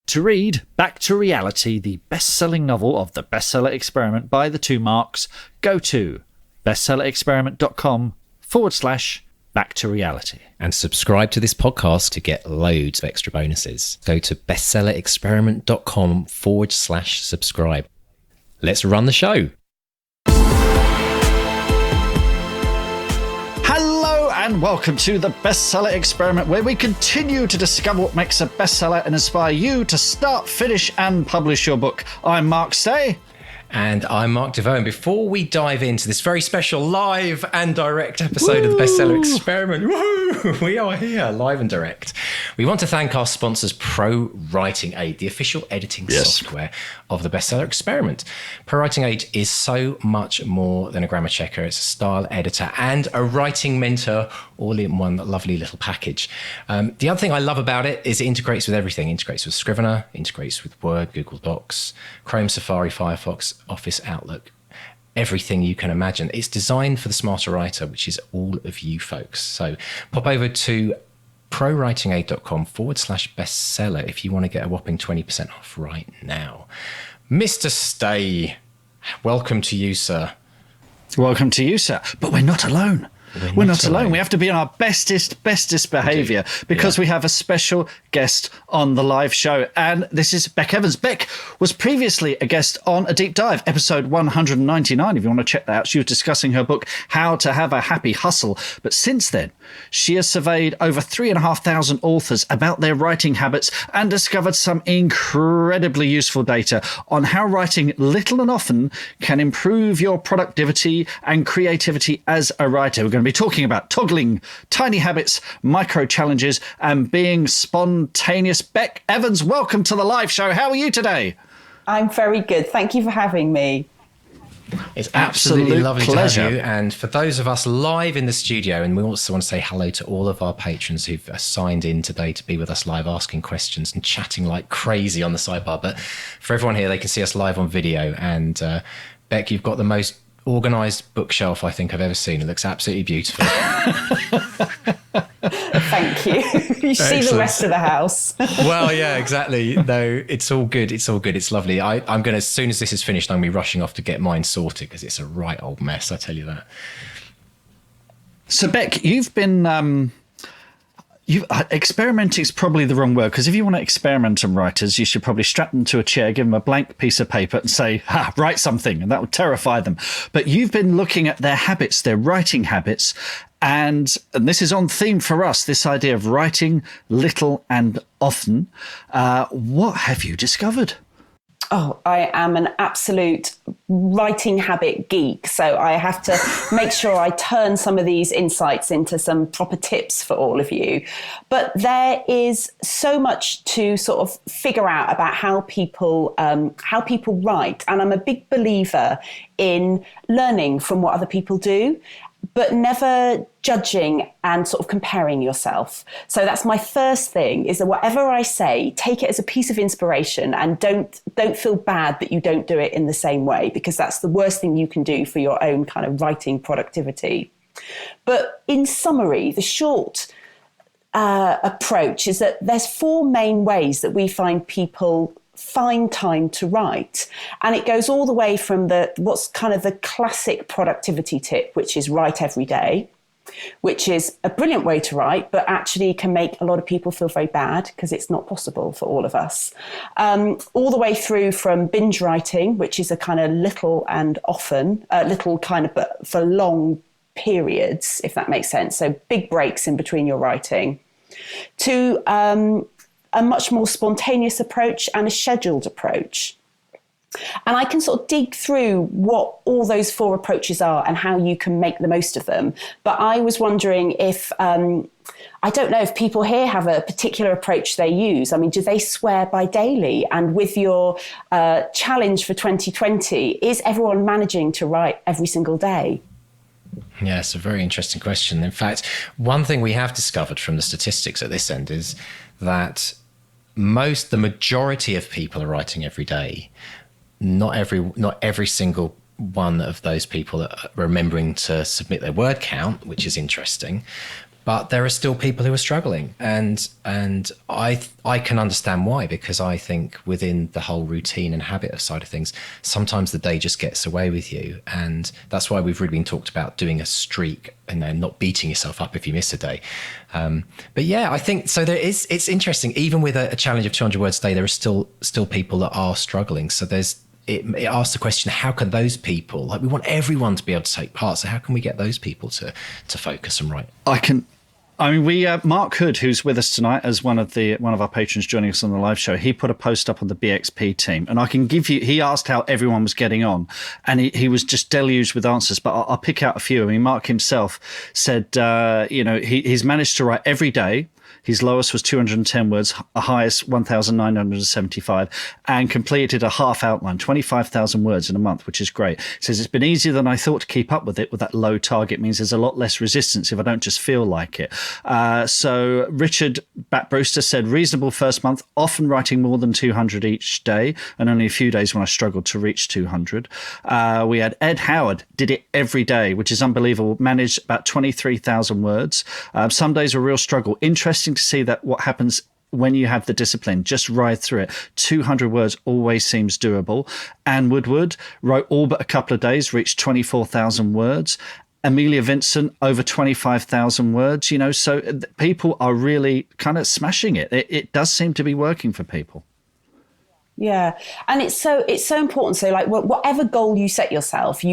To read Back to Reality, the best-selling novel of the Bestseller Experiment by the two Marks, go to bestsellerexperiment.com/Back to Reality. And subscribe to this podcast to get loads of extra bonuses. Go to bestsellerexperiment.com/subscribe. Let's run the show. Hello and welcome to the Bestseller Experiment, where we continue to discover what makes a bestseller and inspire you to start, finish and publish your book. I'm Mark Stay. And I'm Mark DeVoe. And before we dive into this very special live and direct episode of the Bestseller Experiment, we are here live and direct. We want to thank our sponsors, Pro Writing Aid, the official editing software of the Bestseller Experiment. Pro Writing Aid is so much more than a grammar checker. It's a style editor and a writing mentor, all in one lovely little package. The other thing I love about it is it integrates with everything. It integrates with Scrivener, integrates with Word, Google Docs, Chrome, Safari, Firefox, Office, Outlook, everything you can imagine. It's designed for the smarter writer, which is all of you folks. So pop over to prowritingaid.com/bestseller if you want to get a whopping 20% off right now. Mr. Stay, welcome to you, sir. Welcome to you, sir. But we're not alone. We're not alone. We have to be on our bestest behaviour because we have a special guest on the live show. And this is Bec Evans. Bec was previously a guest on A Deep Dive, episode 199. If you want to check that out, she was discussing her book, How to Have a Happy Hustle. But since then, she has surveyed over 3,500 authors about their writing habits and discovered some incredibly useful data on how writing little and often can improve your productivity and creativity as a writer. We're going to be talking about toggling, tiny habits, micro challenges, and being spontaneous. Beck Evans, welcome to the live show. How are you today? I'm very good. Thank you for having me. It's absolutely lovely pleasure to have you. And for those of us live in the studio, and we also want to say hello to all of our patrons who've signed in today to be with us live, asking questions and chatting like crazy on the sidebar. But for everyone here, they can see us live on video. And Beck, you've got the most organised bookshelf I think I've ever seen. It looks absolutely beautiful. Thank you. You see the rest of the house. Well, yeah, exactly. No, it's all good. It's all good. It's lovely. I'm going to, as soon as this is finished, I'm going to be rushing off to get mine sorted because it's a right old mess, I tell you that. So, Beck, you've been... experimenting is probably the wrong word, because if you want to experiment on writers, you should probably strap them to a chair, give them a blank piece of paper and say, write something, and that would terrify them. But you've been looking at their habits, their writing habits, and this is on theme for us, this idea of writing little and often. What have you discovered? Oh, I am an absolute writing habit geek. So I have to make sure I turn some of these insights into some proper tips for all of you. But there is so much to sort of figure out about how people write. And I'm a big believer in learning from what other people do, but never judging and sort of comparing yourself. So that's my first thing, is that whatever I say, take it as a piece of inspiration and don't feel bad that you don't do it in the same way, because that's the worst thing you can do for your own kind of writing productivity. But in summary, the short approach is that there's four main ways that we find people find time to write. And it goes all the way from what's kind of the classic productivity tip, which is write every day, which is a brilliant way to write, but actually can make a lot of people feel very bad because it's not possible for all of us. All the way through from binge writing, which is a kind of little and often, little kind of, but for long periods, if that makes sense. So big breaks in between your writing, to a much more spontaneous approach and a scheduled approach. And I can sort of dig through what all those four approaches are and how you can make the most of them. But I was wondering if, I don't know if people here have a particular approach they use. I mean, do they swear by daily? And with your challenge for 2020, is everyone managing to write every single day? Yeah, it's a very interesting question. In fact, one thing we have discovered from the statistics at this end is that the majority of people are writing every day. Not every single one of those people are remembering to submit their word count, which is interesting. But there are still people who are struggling, and I can understand why, because I think within the whole routine and habit side of things, sometimes the day just gets away with you, and that's why we've really been talked about doing a streak and then not beating yourself up if you miss a day. But yeah, I think so. It's interesting. Even with a challenge of 200 words a day, there are still people that are struggling. So it asks the question: how can those people? Like, we want everyone to be able to take part. So how can we get those people to focus and write? We Mark Hood, who's with us tonight as one of our patrons joining us on the live show, he put a post up on the BXP team, and I can give you. He asked how everyone was getting on, and he was just deluged with answers. But I'll pick out a few. I mean, Mark himself said, he's managed to write every day. His lowest was 210 words, a highest 1,975, and completed a half outline, 25,000 words in a month, which is great. He says, it's been easier than I thought to keep up with it. With that low target means there's a lot less resistance if I don't just feel like it. So Richard Bat Brewster said, reasonable first month, often writing more than 200 each day, and only a few days when I struggled to reach 200. We had Ed Howard, did it every day, which is unbelievable, managed about 23,000 words. Some days were a real struggle. Interesting to see that what happens when you have the discipline, just ride through it. 200 words always seems doable. Anne Woodward wrote all but a couple of days, reached 24,000 words. Amelia Vincent, over 25,000 words, so people are really kind of smashing it. It does seem to be working for people. Yeah. And it's so important. So like whatever goal you set yourself,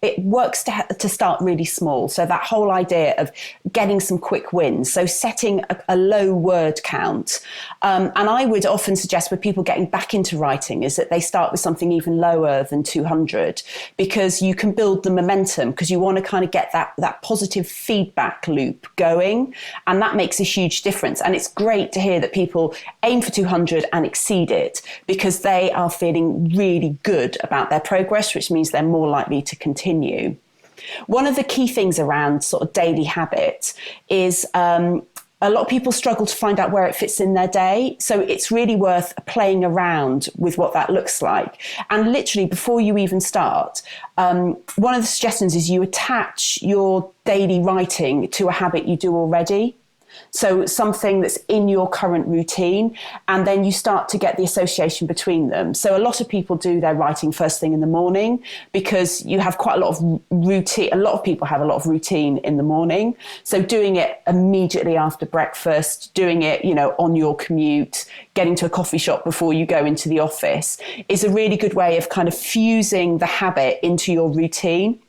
it works to start really small. So that whole idea of getting some quick wins. So setting a low word count. And I would often suggest with people getting back into writing is that they start with something even lower than 200, because you can build the momentum, because you want to kind of get that positive feedback loop going. And that makes a huge difference. And it's great to hear that people aim for 200 and exceed it, because they are feeling really good about their progress, which means they're more likely to continue. One of the key things around sort of daily habit is a lot of people struggle to find out where it fits in their day. So it's really worth playing around with what that looks like. And literally before you even start, one of the suggestions is you attach your daily writing to a habit you do already. So something that's in your current routine, and then you start to get the association between them. So a lot of people do their writing first thing in the morning, because you have quite a lot of routine. A lot of people have a lot of routine in the morning. So doing it immediately after breakfast, doing it, on your commute, getting to a coffee shop before you go into the office is a really good way of kind of fusing the habit into your routine.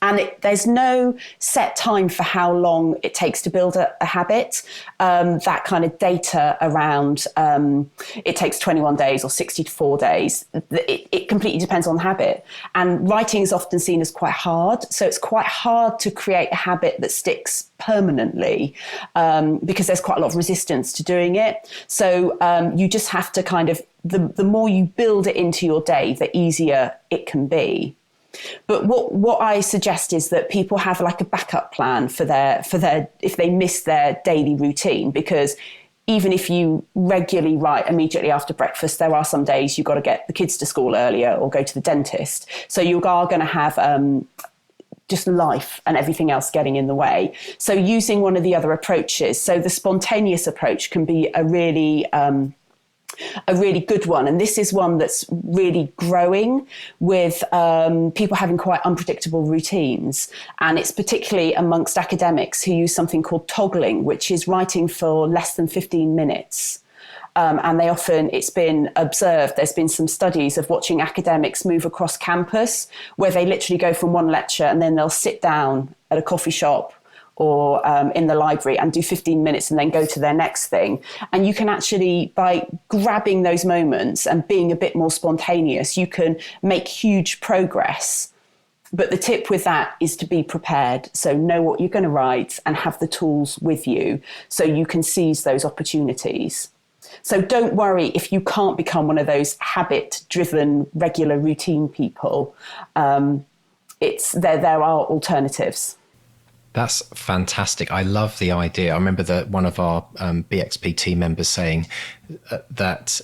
And there's no set time for how long it takes to build a habit. That kind of data around it takes 21 days or 64 days. It completely depends on the habit. And writing is often seen as quite hard. So it's quite hard to create a habit that sticks permanently because there's quite a lot of resistance to doing it. So you just have to kind of, the more you build it into your day, the easier it can be. But what I suggest is that people have like a backup plan for their if they miss their daily routine, because even if you regularly write immediately after breakfast, there are some days you've got to get the kids to school earlier or go to the dentist. So you are going to have just life and everything else getting in the way. So using one of the other approaches, so the spontaneous approach can be a really good one. And this is one that's really growing with people having quite unpredictable routines. And it's particularly amongst academics who use something called toggling, which is writing for less than 15 minutes. And it's been observed, there's been some studies of watching academics move across campus, where they literally go from one lecture and then they'll sit down at a coffee shop or in the library and do 15 minutes and then go to their next thing. And you can actually, by grabbing those moments and being a bit more spontaneous, you can make huge progress. But the tip with that is to be prepared. So know what you're going to write and have the tools with you so you can seize those opportunities. So don't worry if you can't become one of those habit-driven, regular routine people. There are alternatives. That's fantastic. I love the idea. I remember that one of our BXP team members saying that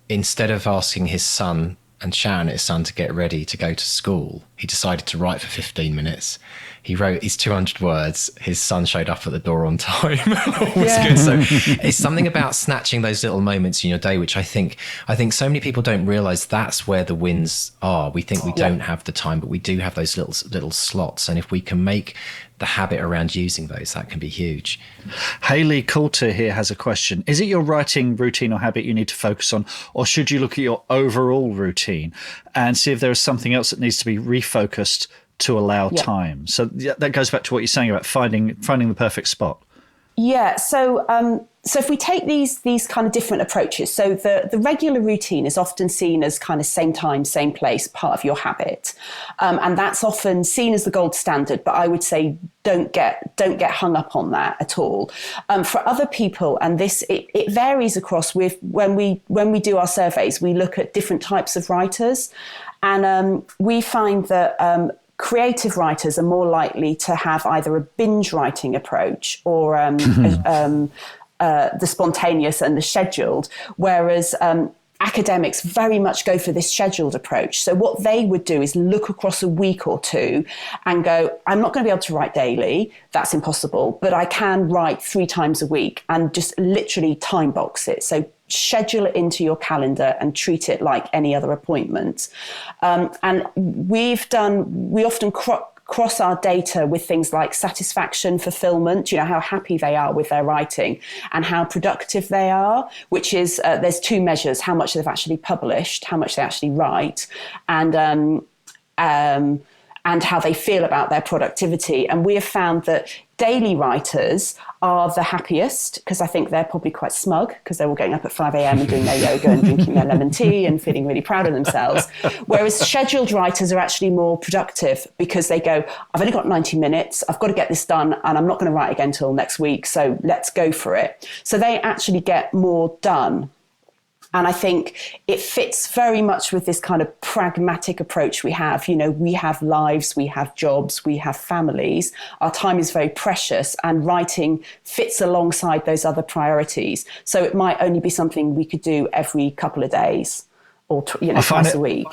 instead of asking his son and shouting at his son to get ready to go to school, he decided to write for 15 minutes. He wrote his 200 words. His son showed up at the door on time. All was good. So it's something about snatching those little moments in your day, which I think so many people don't realize that's where the wins are. We think we don't have the time, but we do have those little slots. And if we can make the habit around using those, that can be huge. Hayley Coulter here has a question. Is it your writing routine or habit you need to focus on, or should you look at your overall routine and see if there is something else that needs to be refocused to allow time? So that goes back to what you're saying about finding the perfect spot. Yeah. So if we take these kind of different approaches, so the regular routine is often seen as kind of same time, same place, part of your habit, and that's often seen as the gold standard. But I would say don't get hung up on that at all. For other people, and it varies across. When we do our surveys, we look at different types of writers, and we find that creative writers are more likely to have either a binge writing approach or the spontaneous and the scheduled, whereas academics very much go for this scheduled approach. So what they would do is look across a week or two and go, I'm not going to be able to write daily. That's impossible. But I can write 3 times a week, and just literally time box it. So schedule it into your calendar and treat it like any other appointment. And we often cross our data with things like satisfaction, fulfillment, how happy they are with their writing and how productive they are, which is, there's 2 measures: how much they've actually published, how much they actually write, and how they feel about their productivity. And we have found that daily writers are the happiest, because I think they're probably quite smug because they're all getting up at 5 a.m. and doing their yoga and drinking their lemon tea and feeling really proud of themselves. Whereas scheduled writers are actually more productive because they go, I've only got 90 minutes, I've got to get this done, and I'm not going to write again until next week, so let's go for it. So they actually get more done. And I think it fits very much with this kind of pragmatic approach we have. We have lives, we have jobs, we have families. Our time is very precious, and writing fits alongside those other priorities. So it might only be something we could do every couple of days or twice a week.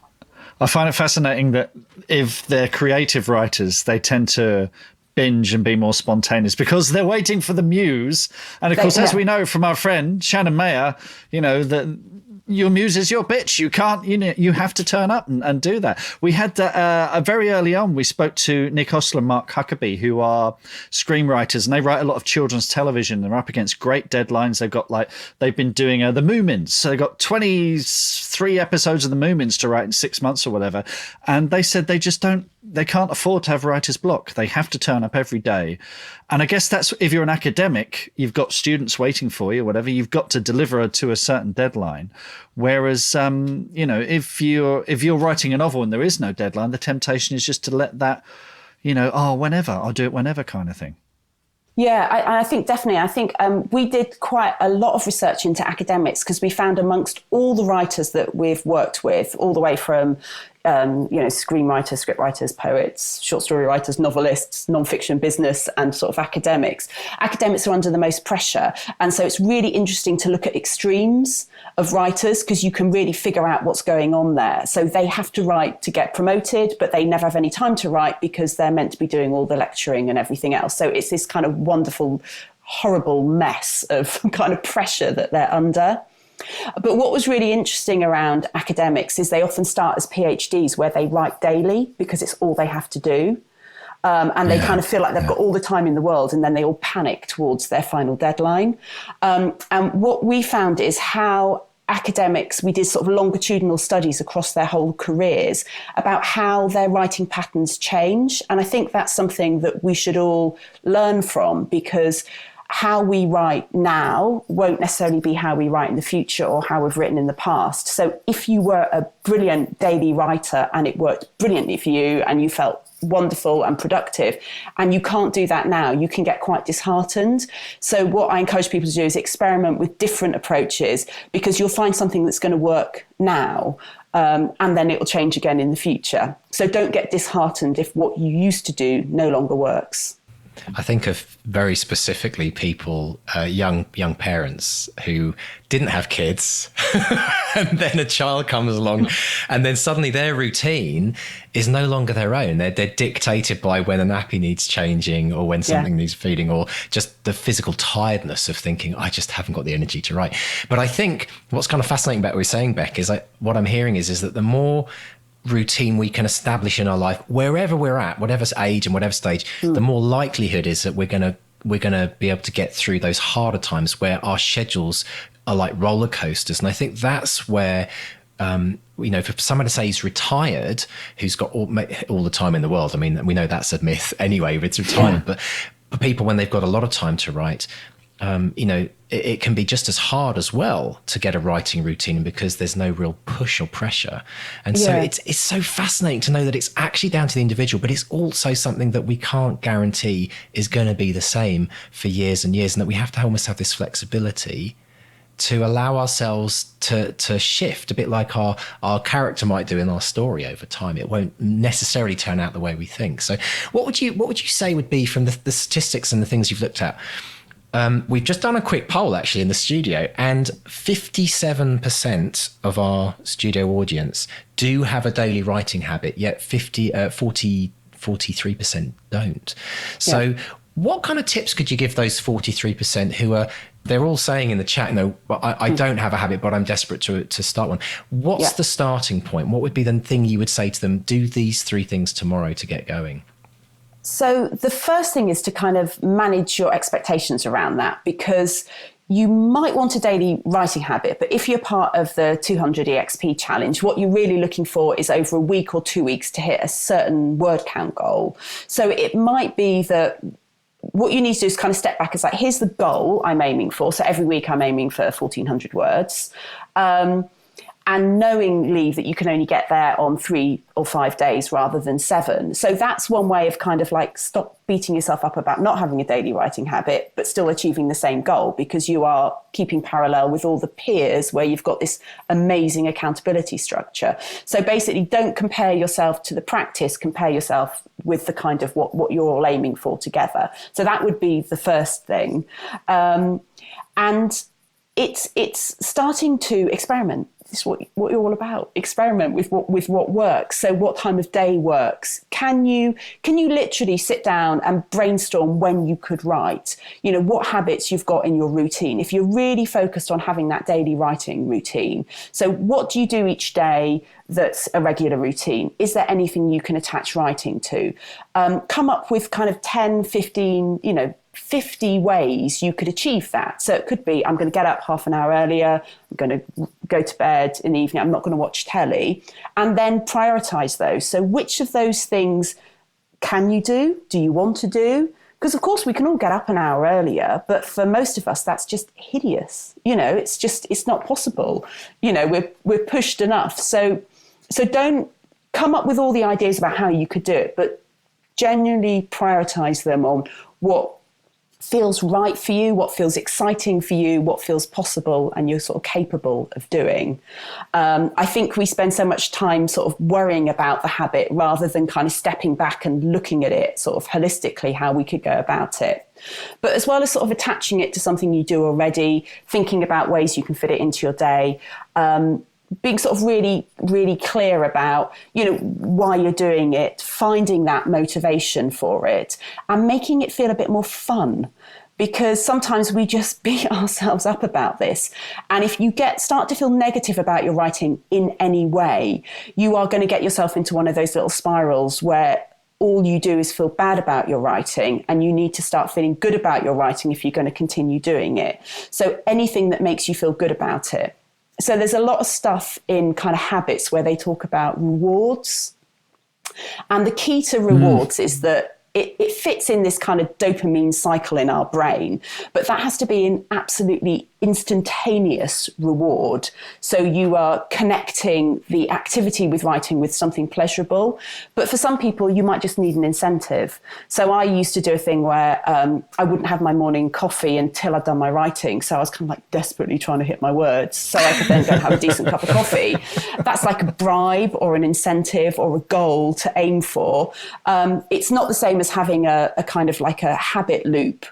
I find it fascinating that if they're creative writers, they tend to binge and be more spontaneous because they're waiting for the muse. And of course, as we know from our friend Shannon Mayer, that your muse is your bitch. You can't, you have to turn up and do that. We had very early on, we spoke to Nick Ostler and Mark Huckabee, who are screenwriters, and they write a lot of children's television. They're up against great deadlines. They've been doing the Moomins. So they got 23 episodes of the Moomins to write in 6 months or whatever. And they said they can't afford to have writer's block. They have to turn up every day. And I guess that's, if you're an academic, you've got students waiting for you or whatever, you've got to deliver to a certain deadline. Whereas, if you're writing a novel and there is no deadline, the temptation is just to let that, whenever, I'll do it whenever kind of thing. Yeah, I think definitely. I think we did quite a lot of research into academics because we found amongst all the writers that we've worked with, all the way from screenwriters, scriptwriters, poets, short story writers, novelists, nonfiction business, and sort of academics. Academics are under the most pressure. And so it's really interesting to look at extremes of writers because you can really figure out what's going on there. So they have to write to get promoted, but they never have any time to write because they're meant to be doing all the lecturing and everything else. So it's this kind of wonderful, horrible mess of kind of pressure that they're under. But what was really interesting around academics is they often start as PhDs where they write daily because it's all they have to do. And they kind of feel like they've got all the time in the world, and then they all panic towards their final deadline. And what we found is how academics, we did sort of longitudinal studies across their whole careers about how their writing patterns change. And I think that's something that we should all learn from, because how we write now won't necessarily be how we write in the future or how we've written in the past. So if you were a brilliant daily writer and it worked brilliantly for you and you felt wonderful and productive, and you can't do that now, you can get quite disheartened. So what I encourage people to do is experiment with different approaches, because you'll find something that's going to work now, and then it will change again in the future. So don't get disheartened if what you used to do no longer works. I think of very specifically people, young parents who didn't have kids, and then a child comes along, and then suddenly their routine is no longer their own. They're dictated by when a nappy needs changing, or when something needs feeding, or just the physical tiredness of thinking, I just haven't got the energy to write. But I think what's kind of fascinating about what we're saying, Beck, is what I'm hearing is that the more routine we can establish in our life, wherever we're at, whatever age and whatever stage, the more likelihood is that we're going to be able to get through those harder times where our schedules are like roller coasters. And I think that's where, for someone to say he's retired, who's got all the time in the world, I mean, we know that's a myth anyway, it's retirement, but for people, when they've got a lot of time to write, it can be just as hard as well to get a writing routine because there's no real push or pressure. And so it's so fascinating to know that it's actually down to the individual, but it's also something that we can't guarantee is going to be the same for years and years, and that we have to almost have this flexibility to allow ourselves to shift, a bit like our character might do in our story over time. It won't necessarily turn out the way we think. So what would you say would be, from the statistics and the things you've looked at? We've just done a quick poll actually in the studio, and 57% of our studio audience do have a daily writing habit, yet 43% don't. So what kind of tips could you give those 43% who they're all saying in the chat, I don't have a habit, but I'm desperate to start one. What's the starting point? What would be the thing you would say to them? Do these 3 things tomorrow to get going. So the first thing is to kind of manage your expectations around that, because you might want a daily writing habit, but if you're part of the 200 EXP challenge, what you're really looking for is over a week or 2 weeks to hit a certain word count goal. So it might be that what you need to do is kind of step back. It's like, here's the goal I'm aiming for. So every week I'm aiming for 1,400 words. And knowingly that you can only get there on 3 or 5 days rather than 7. So that's one way of kind of like stop beating yourself up about not having a daily writing habit, but still achieving the same goal, because you are keeping parallel with all the peers where you've got this amazing accountability structure. So basically, don't compare yourself to the practice, compare yourself with the kind of what you're all aiming for together. So that would be the first thing. And it's starting to experiment. This is what you're all about. Experiment with what works. So what time of day works? Can you literally sit down and brainstorm when you could write? What habits you've got in your routine. If you're really focused on having that daily writing routine. So what do you do each day that's a regular routine? Is there anything you can attach writing to? Come up with kind of 10, 15, 50 ways you could achieve that. So it could be, I'm going to get up half an hour earlier, I'm going to go to bed in the evening, I'm not going to watch telly, and then prioritize those. So which of those things can you do? Do you want to do? Because of course we can all get up an hour earlier, but for most of us, that's just hideous. It's not possible. We're pushed enough. So don't come up with all the ideas about how you could do it, but genuinely prioritize them on what feels right for you, what feels exciting for you, what feels possible and you're sort of capable of doing. I think we spend so much time sort of worrying about the habit rather than kind of stepping back and looking at it sort of holistically, how we could go about it. But as well as sort of attaching it to something you do already, thinking about ways you can fit it into your day, being sort of really, really clear about, why you're doing it, finding that motivation for it and making it feel a bit more fun. Because sometimes we just beat ourselves up about this. And if you start to feel negative about your writing in any way, you are going to get yourself into one of those little spirals where all you do is feel bad about your writing, and you need to start feeling good about your writing if you're going to continue doing it. So anything that makes you feel good about it. So there's a lot of stuff in kind of habits where they talk about rewards. And the key to rewards is that it fits in this kind of dopamine cycle in our brain, but that has to be an absolutely instantaneous reward. So you are connecting the activity with writing with something pleasurable. But for some people, you might just need an incentive. So I used to do a thing where I wouldn't have my morning coffee until I'd done my writing. So I was kind of like desperately trying to hit my words so I could then go and have a decent cup of coffee. That's like a bribe or an incentive or a goal to aim for. It's not the same same as having a kind of like a habit loop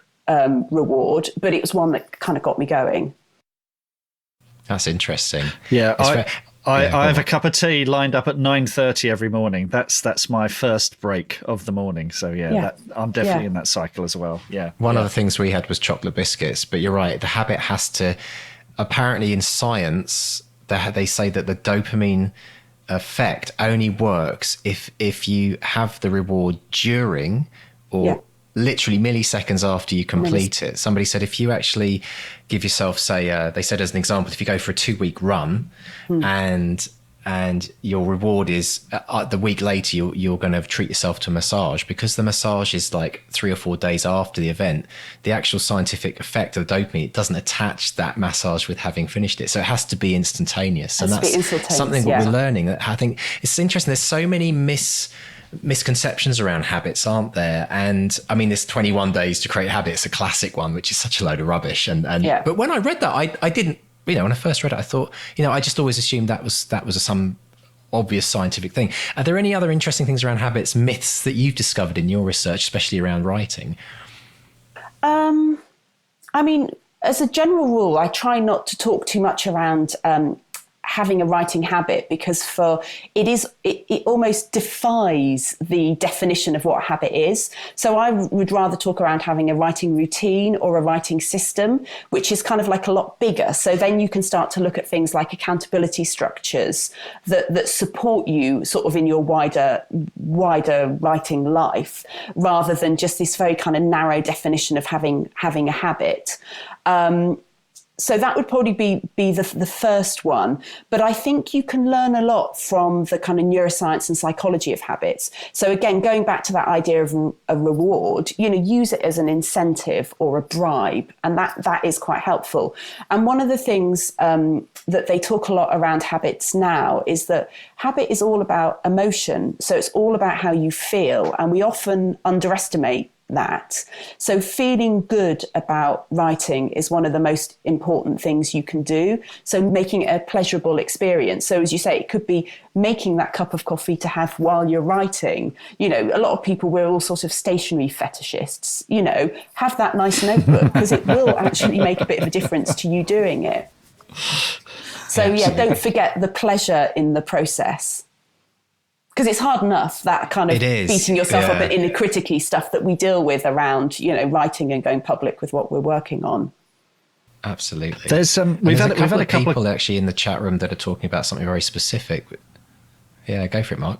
reward, but it was one that kind of got me going. That's interesting. Yeah, I have a cup of tea lined up at 9:30 every morning. That's my first break of the morning. So I'm definitely in that cycle as well. Yeah. One of the things we had was chocolate biscuits, but you're right. The habit has to, apparently in science, they say that the dopamine effect only works if you have the reward during or literally milliseconds after you complete it. Somebody said if you actually give yourself, say, they said as an example, if you go for a 2-week run and your reward is the week later, you're going to treat yourself to a massage, because the massage is like 3 or 4 days after the event. The actual scientific effect of the dopamine, it doesn't attach that massage with having finished it. So it has to be instantaneous. And that's something that we're learning. That I think it's interesting. There's so many misconceptions around habits, aren't there? And I mean, this 21 days to create habits, a classic one, which is such a load of rubbish. But when I read that, I didn't, when I first read it, I thought, I just always assumed that was some obvious scientific thing. Are there any other interesting things around habits, myths that you've discovered in your research, especially around writing? I mean, as a general rule, I try not to talk too much around having a writing habit, because it almost defies the definition of what a habit is. So I would rather talk around having a writing routine or a writing system, which is kind of like a lot bigger. So then you can start to look at things like accountability structures that support you sort of in your wider writing life, rather than just this very kind of narrow definition of having a habit. So that would probably be the first one. But I think you can learn a lot from the kind of neuroscience and psychology of habits. So again, going back to that idea of a reward, use it as an incentive or a bribe. And that is quite helpful. And one of the things that they talk a lot around habits now is that habit is all about emotion. So it's all about how you feel. And we often underestimate that. So feeling good about writing is one of the most important things you can do. So making it a pleasurable experience. So as you say, it could be making that cup of coffee to have while you're writing. A lot of people, we're all sort of stationery fetishists. Have that nice notebook, because it will actually make a bit of a difference to you doing it. So don't forget the pleasure in the process. Because it's hard enough, that kind of beating yourself up in the criticky stuff that we deal with around, writing and going public with what we're working on. Absolutely. We've had a couple of people actually in the chat room that are talking about something very specific. Yeah, go for it, Mark.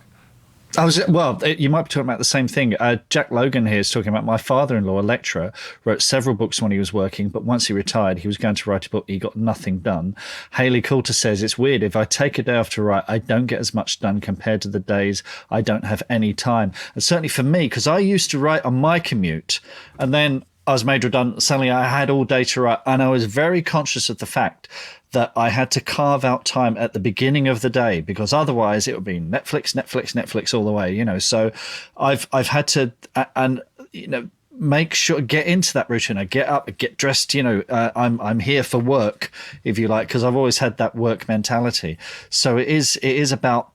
You might be talking about the same thing. Jack Logan here is talking about my father-in-law, a lecturer, wrote several books when he was working, but once he retired, he was going to write a book. He got nothing done. Haley Coulter says, it's weird. If I take a day off to write, I don't get as much done compared to the days I don't have any time. And certainly for me, because I used to write on my commute, and then I was made redundant. Suddenly I had all day to write, and I was very conscious of the fact that I had to carve out time at the beginning of the day, because otherwise it would be Netflix all the way, So I've had to, make sure, get into that routine. I get up, get dressed, I'm here for work, if you like, because I've always had that work mentality. So it is about,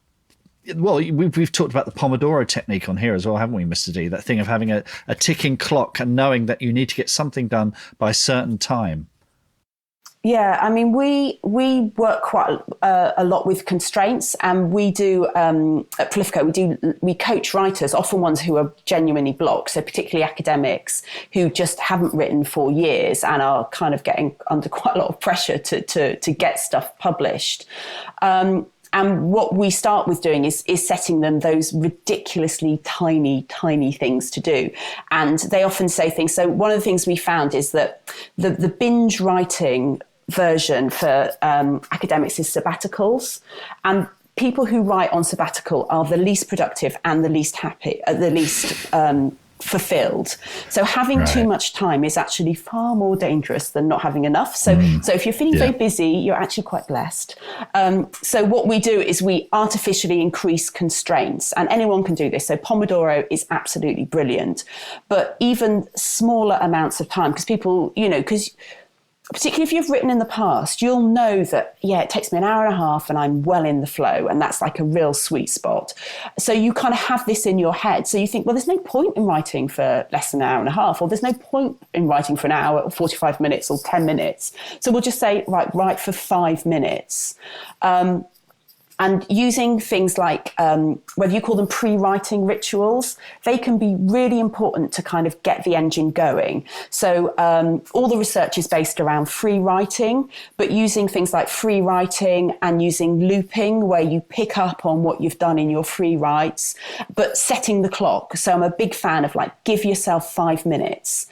well, we've talked about the Pomodoro technique on here as well, haven't we, Mr. D? That thing of having a ticking clock and knowing that you need to get something done by a certain time. Yeah, I mean, we work quite a lot with constraints, and we do at Politico, we coach writers, often ones who are genuinely blocked, so particularly academics who just haven't written for years and are kind of getting under quite a lot of pressure to get stuff published. And what we start with doing is setting them those ridiculously tiny things to do. And they often say things. So one of the things we found is that the binge writing version for academics is sabbaticals. And people who write on sabbatical are the least productive and the least happy, the least fulfilled. So having too much time is actually far more dangerous than not having enough. So if you're feeling very busy, you're actually quite blessed. So what we do is we artificially increase constraints, and anyone can do this. So Pomodoro is absolutely brilliant, but even smaller amounts of time, because people, because particularly if you've written in the past, you'll know that, yeah, it takes me an hour and a half and I'm well in the flow. And that's like a real sweet spot. So you kind of have this in your head. So you think, well, there's no point in writing for less than an hour and a half, or there's no point in writing for an hour or 45 minutes or 10 minutes. So we'll just say, right, write for 5 minutes. And using things like, whether you call them pre-writing rituals, they can be really important to kind of get the engine going. So all the research is based around free writing, but using things like free writing and using looping, where you pick up on what you've done in your free writes, but setting the clock. So I'm a big fan of like, give yourself 5 minutes.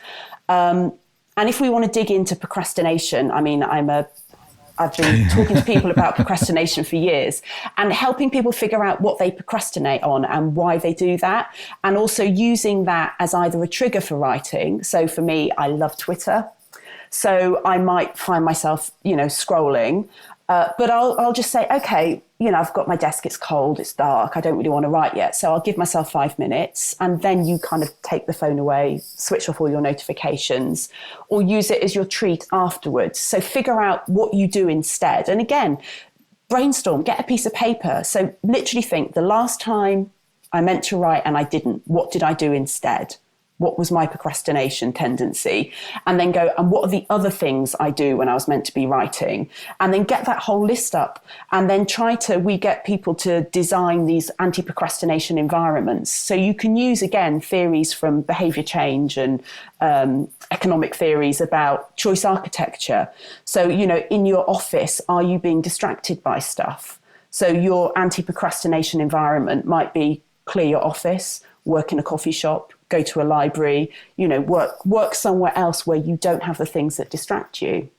And if we want to dig into procrastination, I mean, I've been talking to people about procrastination for years, and helping people figure out what they procrastinate on and why they do that. And also using that as either a trigger for writing. So for me, I love Twitter. So I might find myself, scrolling, but I'll just say, okay, I've got my desk, it's cold, it's dark, I don't really want to write yet. So I'll give myself 5 minutes, and then you kind of take the phone away, switch off all your notifications, or use it as your treat afterwards. So figure out what you do instead. And again, brainstorm, get a piece of paper. So literally think, the last time I meant to write and I didn't, what did I do instead? What was my procrastination tendency? And then go, and what are the other things I do when I was meant to be writing? And then get that whole list up, and then we get people to design these anti-procrastination environments. So you can use, again, theories from behavior change and economic theories about choice architecture. So, in your office, are you being distracted by stuff? So your anti-procrastination environment might be clear your office, work in a coffee shop, go to a library, work somewhere else where you don't have the things that distract you.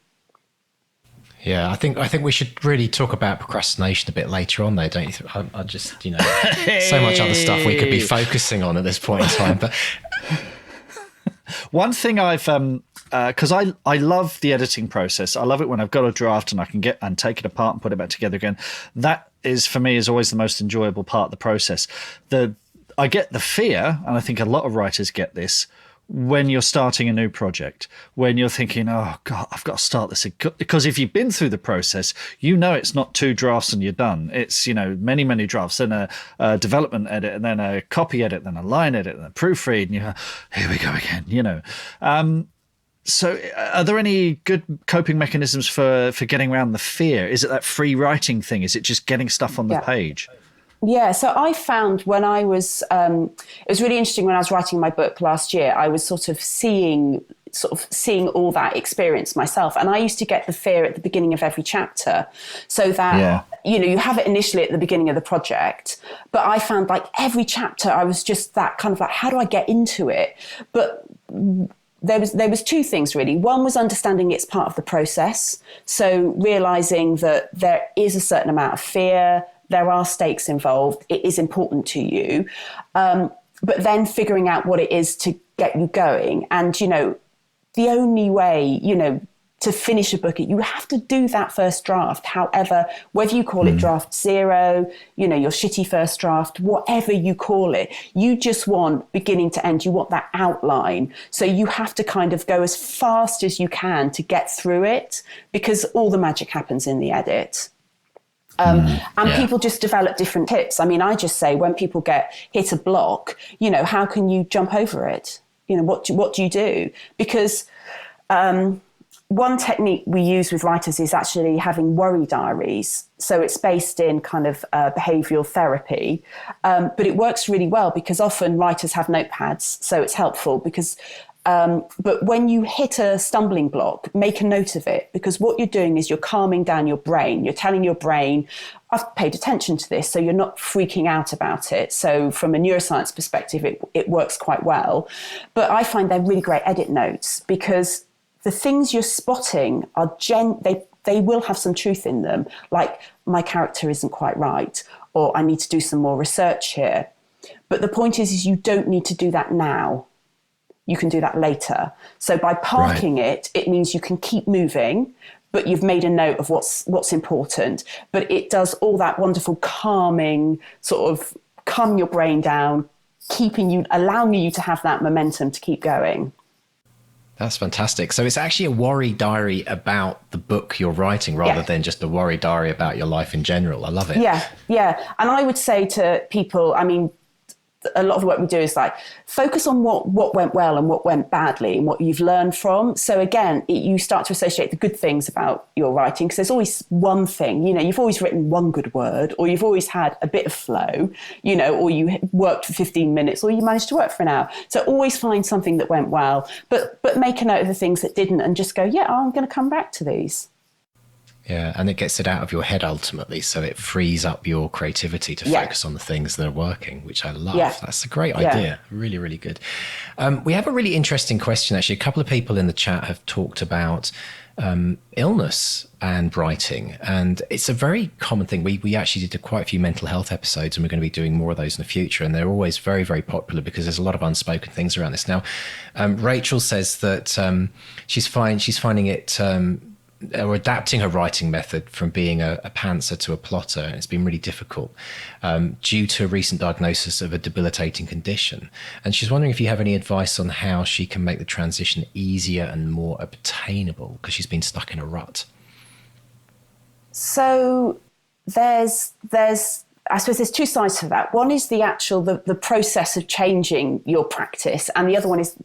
Yeah, I think we should really talk about procrastination a bit later on, though, don't you? I just, so much other stuff we could be focusing on at this point in time. But one thing I've, because I love the editing process. I love it when I've got a draft and I can get and take it apart and put it back together again. That is, for me, is always the most enjoyable part of the process. I get the fear, and I think a lot of writers get this, when you're starting a new project, when you're thinking, oh God, I've got to start this. Because if you've been through the process, it's not 2 drafts and you're done. It's, many, many drafts, then a development edit, and then a copy edit, then a line edit, and a proofread, and you're, here we go again, So are there any good coping mechanisms for getting around the fear? Is it that free writing thing? Is it just getting stuff on the page? Yeah, so I found when I was, it was really interesting when I was writing my book last year, I was sort of seeing all that experience myself. And I used to get the fear at the beginning of every chapter, so that, you have it initially at the beginning of the project, but I found like every chapter, I was just that kind of like, how do I get into it? But there was 2 things really. One was understanding it's part of the process. So realizing that there is a certain amount of fear, there are stakes involved, it is important to you, but then figuring out what it is to get you going. And, the only way, to finish a book, you have to do that first draft. However, whether you call it draft 0, your shitty first draft, whatever you call it, you just want beginning to end, you want that outline. So you have to kind of go as fast as you can to get through it, because all the magic happens in the edit. People just develop different tips. I mean, I just say when people hit a block, how can you jump over it? What do you do? Because one technique we use with writers is actually having worry diaries. So it's based in kind of behavioral therapy, but it works really well because often writers have notepads. So it's helpful because but when you hit a stumbling block, make a note of it, because what you're doing is you're calming down your brain. You're telling your brain, I've paid attention to this, so you're not freaking out about it. So from a neuroscience perspective, it works quite well. But I find they're really great edit notes, because the things you're spotting are they will have some truth in them, like my character isn't quite right, or I need to do some more research here. But the point is you don't need to do that now. You can do that later. So by parking it means you can keep moving, but you've made a note of what's important. But it does all that wonderful calming, sort of calm your brain down, allowing you to have that momentum to keep going. That's fantastic. So it's actually a worry diary about the book you're writing rather than just a worry diary about your life in general. I love it. Yeah, yeah. And I would say to people, I mean, a lot of the work we do is like focus on what went well and what went badly and what you've learned from. So again, you start to associate the good things about your writing, because there's always one thing, you know, you've always written one good word, or you've always had a bit of flow, you know, or you worked for 15 minutes, or you managed to work for an hour. So always find something that went well, but make a note of the things that didn't, and just go, yeah, I'm going to come back to these. Yeah, and it gets it out of your head ultimately, so it frees up your creativity to focus on the things that are working, which I love. Yeah. That's a great idea. Really, really good. We have a really interesting question, actually. A couple of people in the chat have talked about illness and writing, and it's a very common thing. We actually did quite a few mental health episodes, and we're going to be doing more of those in the future, and they're always very, very popular because there's a lot of unspoken things around this. Now, Rachel says that she's finding it... or adapting her writing method from being a pantser to a plotter, and it's been really difficult due to a recent diagnosis of a debilitating condition. And she's wondering if you have any advice on how she can make the transition easier and more obtainable, because she's been stuck in a rut. So there's I suppose there's two sides to that. One is the process of changing your practice, and the other one is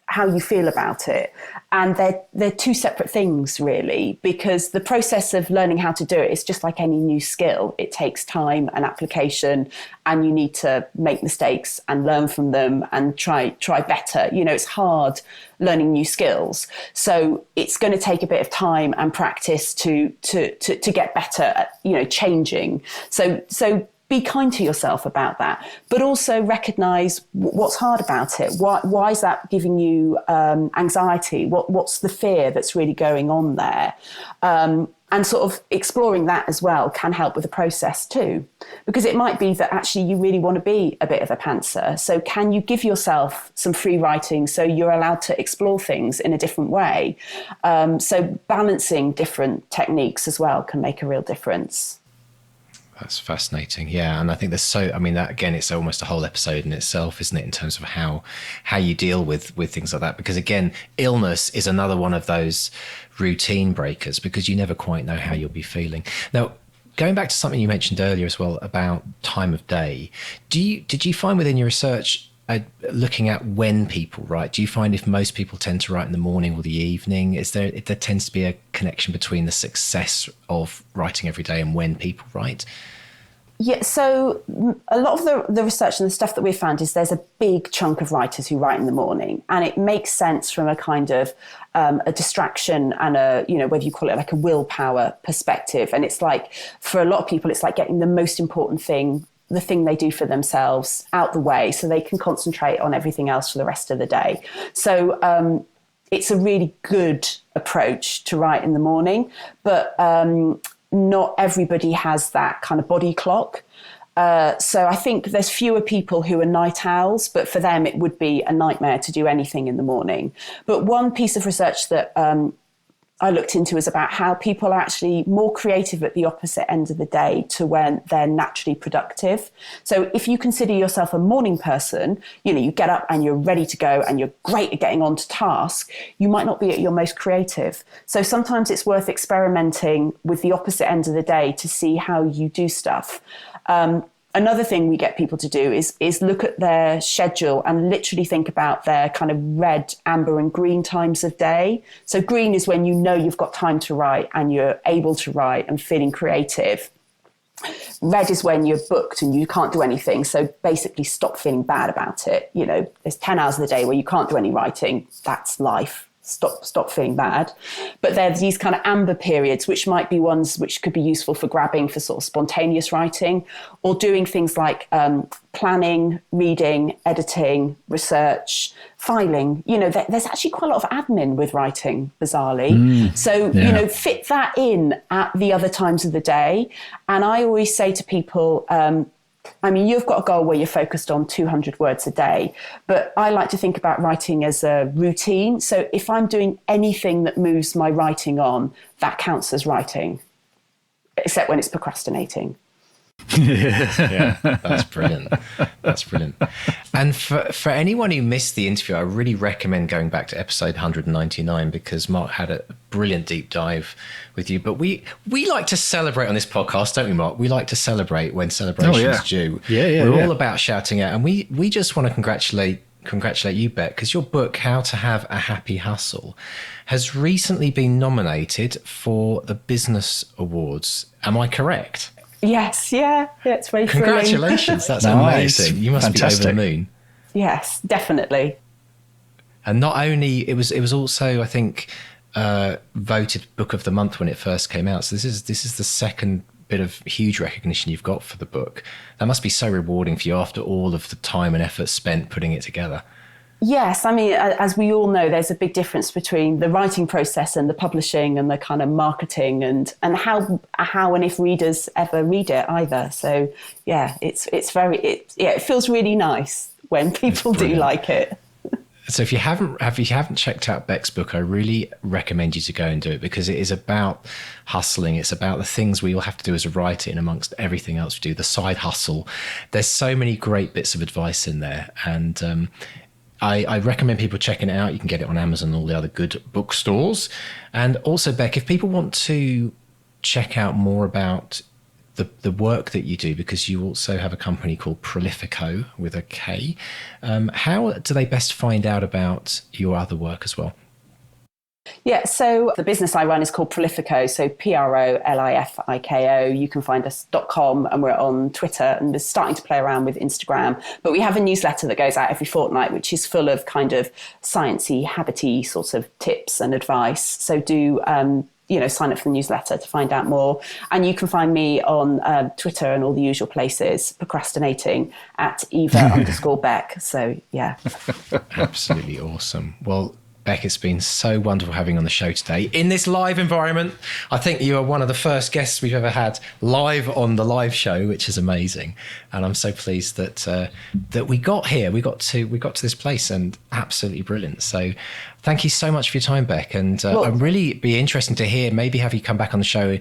how you feel about it. And they're two separate things, really, because the process of learning how to do it is just like any new skill. It takes time and application, and you need to make mistakes and learn from them and try better. You know, it's hard learning new skills. So it's going to take a bit of time and practice to get better at, you know, changing. So be kind to yourself about that, but also recognize what's hard about it. Why is that giving you anxiety? What's the fear that's really going on there? And sort of exploring that as well can help with the process too, because it might be that actually you really want to be a bit of a pantser. So can you give yourself some free writing so you're allowed to explore things in a different way? So balancing different techniques as well can make a real difference. That's fascinating. Yeah. And I think that again, it's almost a whole episode in itself, isn't it? In terms of how you deal with things like that. Because again, illness is another one of those routine breakers, because you never quite know how you'll be feeling. Now, going back to something you mentioned earlier as well about time of day, did you find within your research, looking at when people write, do you find if most people tend to write in the morning or the evening? If there tends to be a connection between the success of writing every day and when people write? Yeah, so a lot of the research and the stuff that we've found is there's a big chunk of writers who write in the morning, and it makes sense from a kind of a distraction and a, you know, whether you call it like a willpower perspective. And it's like, for a lot of people, it's like getting the most important thing, the thing they do for themselves, out the way so they can concentrate on everything else for the rest of the day. So it's a really good approach to write in the morning, but not everybody has that kind of body clock. So I think there's fewer people who are night owls, but for them it would be a nightmare to do anything in the morning. But one piece of research that I looked into is about how people are actually more creative at the opposite end of the day to when they're naturally productive. So if you consider yourself a morning person, you know, you get up and you're ready to go and you're great at getting on to task, you might not be at your most creative. So sometimes it's worth experimenting with the opposite end of the day to see how you do stuff. Another thing we get people to do is look at their schedule and literally think about their kind of red, amber and green times of day. So green is when you know you've got time to write and you're able to write and feeling creative. Red is when you're booked and you can't do anything. So basically stop feeling bad about it. You know, there's 10 hours of the day where you can't do any writing. That's life. Stop feeling bad. But there's these kind of amber periods, which might be ones which could be useful for grabbing for sort of spontaneous writing, or doing things like planning, reading, editing, research, filing. You know, there's actually quite a lot of admin with writing, bizarrely. You know, fit that in at the other times of the day. And I always say to people, I mean, you've got a goal where you're focused on 200 words a day, but I like to think about writing as a routine. So if I'm doing anything that moves my writing on, that counts as writing, except when it's procrastinating. Yeah, that's brilliant. That's brilliant. And for anyone who missed the interview, I really recommend going back to episode 199 because Mark had a brilliant deep dive with you. But we like to celebrate on this podcast, don't we, Mark? We like to celebrate when celebration's due. We're all about shouting out. And we just want to congratulate you, Beck, because your book, How to Have a Happy Hustle, has recently been nominated for the Business Awards. Am I correct? Yes, yeah, it's very Congratulations, that's nice. amazing. You must Fantastic. be over the moon. Yes, definitely. And not only, it was also, I think, voted Book of the Month when it first came out. So this is the second bit of huge recognition you've got for the book. That must be so rewarding for you after all of the time and effort spent putting it together. Yes, I mean, as we all know, there's a big difference between the writing process and the publishing and the kind of marketing and how and if readers ever read it either. So yeah, it feels really nice when people do like it. So if you haven't checked out Beck's book, I really recommend you to go and do it because it is about hustling. It's about the things we all have to do as a writer, and amongst everything else we do, the side hustle. There's so many great bits of advice in there, and I recommend people checking it out. You can get it on Amazon and all the other good bookstores. And also, Beck, if people want to check out more about the work that you do, because you also have a company called Prolifico with a K, how do they best find out about your other work as well? Yeah, so the business I run is called Prolifico, so Prolifiko. You can find us .com, and we're on Twitter, and we're starting to play around with Instagram. But we have a newsletter that goes out every fortnight, which is full of kind of sciencey, habity sorts of tips and advice. So do sign up for the newsletter to find out more. And you can find me on Twitter and all the usual places, procrastinating at Eva_Beck. So yeah. Absolutely awesome. Well, Beck, it's been so wonderful having you on the show today in this live environment. I think you are one of the first guests we've ever had live on the live show, which is amazing. And I'm so pleased that we got here. We got to this place, and absolutely brilliant. So thank you so much for your time, Beck. And I'd really be interesting to hear, maybe have you come back on the show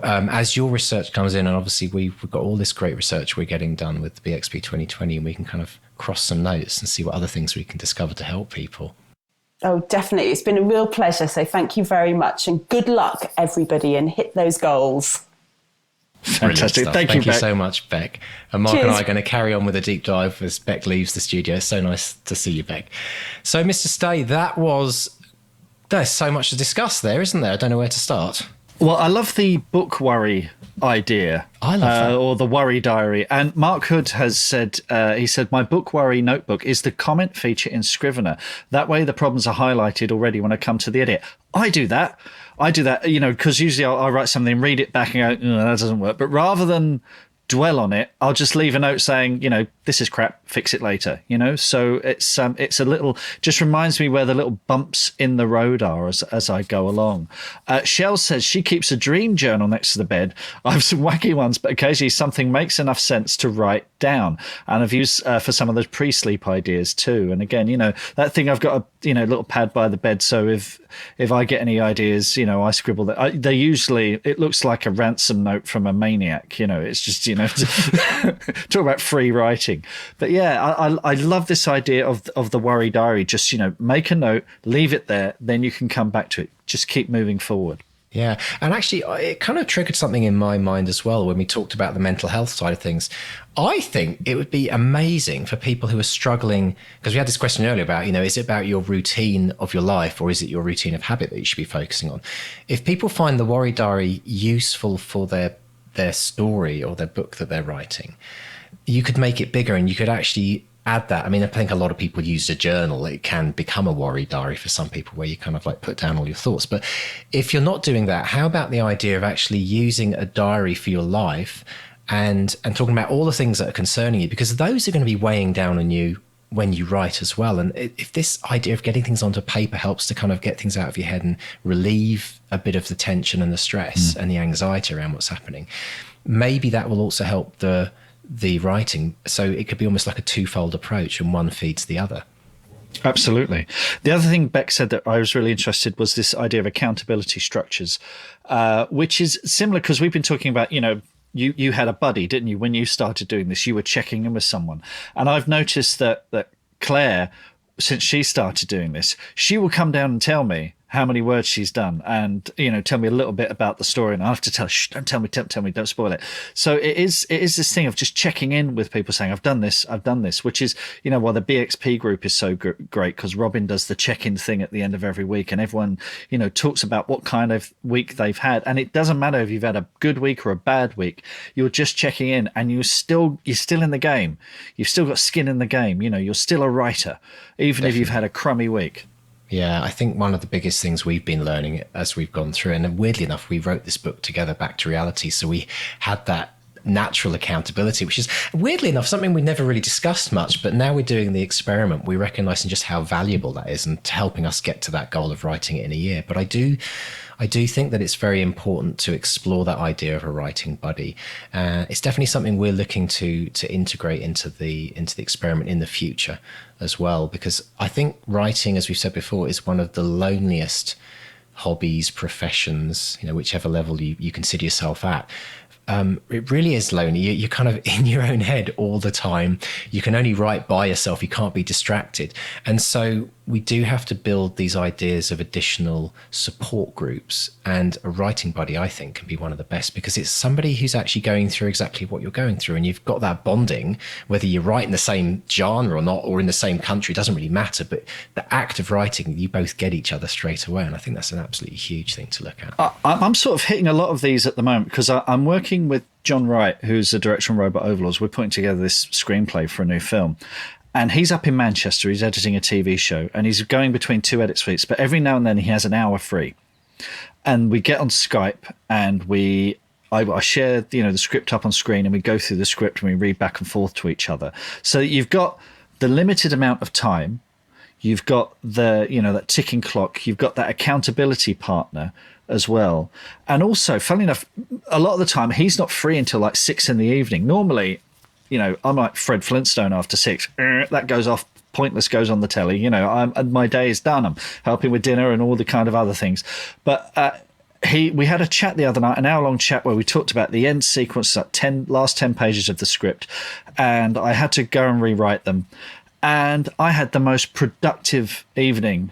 as your research comes in. And obviously we've got all this great research we're getting done with the BXP 2020, and we can kind of cross some notes and see what other things we can discover to help people. Oh, definitely. It's been a real pleasure. So thank you very much, and good luck, everybody, and hit those goals. Fantastic. Thank you so much, Beck. And Mark and I are going to carry on with a deep dive as Beck leaves the studio. It's so nice to see you, Beck. So, Mr. Stay, there's so much to discuss there, isn't there? I don't know where to start. Well, I love the book worry idea. I love that. Or the worry diary. And Mark Hood has said, my book worry notebook is the comment feature in Scrivener. That way the problems are highlighted already when I come to the edit. I do that, because usually I write something, read it back and go, that doesn't work. But rather than dwell on it, I'll just leave a note saying, this is crap, fix it later, so it's a little, just reminds me where the little bumps in the road are as I go along. Shell says she keeps a dream journal next to the bed. I have some wacky ones, but occasionally something makes enough sense to write down, and I've used for some of those pre-sleep ideas too. And again, that thing, I've got a little pad by the bed, so if I get any ideas, I scribble that. They usually, it looks like a ransom note from a maniac, it's just, talk about free writing. But yeah, I love this idea of the worry diary. Just, make a note, leave it there, then you can come back to it. Just keep moving forward. Yeah. And actually, it kind of triggered something in my mind as well when we talked about the mental health side of things. I think it would be amazing for people who are struggling, because we had this question earlier about, is it about your routine of your life, or is it your routine of habit that you should be focusing on? If people find the worry diary useful for their story or their book that they're writing, you could make it bigger, and you could actually add that. I mean, I think a lot of people use a journal. It can become a worry diary for some people, where you kind of like put down all your thoughts. But if you're not doing that, how about the idea of actually using a diary for your life and talking about all the things that are concerning you, because those are going to be weighing down on you when you write as well. And if this idea of getting things onto paper helps to kind of get things out of your head and relieve a bit of the tension and the stress and the anxiety around what's happening, maybe that will also help the writing. So it could be almost like a twofold approach, and one feeds the other. Absolutely. The other thing Beck said that I was really interested was this idea of accountability structures, which is similar, because we've been talking about, you had a buddy, didn't you? When you started doing this, you were checking in with someone. And I've noticed that Claire, since she started doing this, she will come down and tell me how many words she's done, and tell me a little bit about the story, and I have to tell, don't tell me, don't spoil it. So it is this thing of just checking in with people, saying I've done this, which is why the BXP group is so great, because Robin does the check-in thing at the end of every week, and everyone talks about what kind of week they've had, and it doesn't matter if you've had a good week or a bad week, you're just checking in, and you're still in the game, you've still got skin in the game, you're still a writer, even Definitely. If you've had a crummy week. Yeah, I think one of the biggest things we've been learning as we've gone through, and weirdly enough, we wrote this book together, Back to Reality, so we had that natural accountability, which is weirdly enough something we never really discussed much, but now we're doing the experiment, we're recognizing just how valuable that is and helping us get to that goal of writing it in a year. But I do think that it's very important to explore that idea of a writing buddy. It's definitely something we're looking to integrate into the experiment in the future as well, because I think writing, as we've said before, is one of the loneliest hobbies, professions, whichever level you consider yourself at. It really is lonely. You're kind of in your own head all the time. You can only write by yourself. You can't be distracted. And so we do have to build these ideas of additional support groups. And a writing buddy, I think, can be one of the best, because it's somebody who's actually going through exactly what you're going through. And you've got that bonding, whether you write in the same genre or not, or in the same country, doesn't really matter. But the act of writing, you both get each other straight away. And I think that's an absolutely huge thing to look at. I'm sort of hitting a lot of these at the moment, because I'm working with John Wright, who's the director on Robot Overlords. We're putting together this screenplay for a new film. And he's up in Manchester, he's editing a TV show, and he's going between 2 edit suites, but every now and then he has an hour free. And we get on Skype, and I share the script up on screen, and we go through the script and we read back and forth to each other. So you've got the limited amount of time, you've got the that ticking clock, you've got that accountability partner as well. And also, funnily enough, a lot of the time he's not free until like 6 p.m. Normally, I'm like Fred Flintstone after 6. That goes off, Pointless goes on the telly. My day is done. I'm helping with dinner and all the kind of other things. But we had a chat the other night, an hour-long chat, where we talked about the end sequence, like last 10 pages of the script, and I had to go and rewrite them. And I had the most productive evening.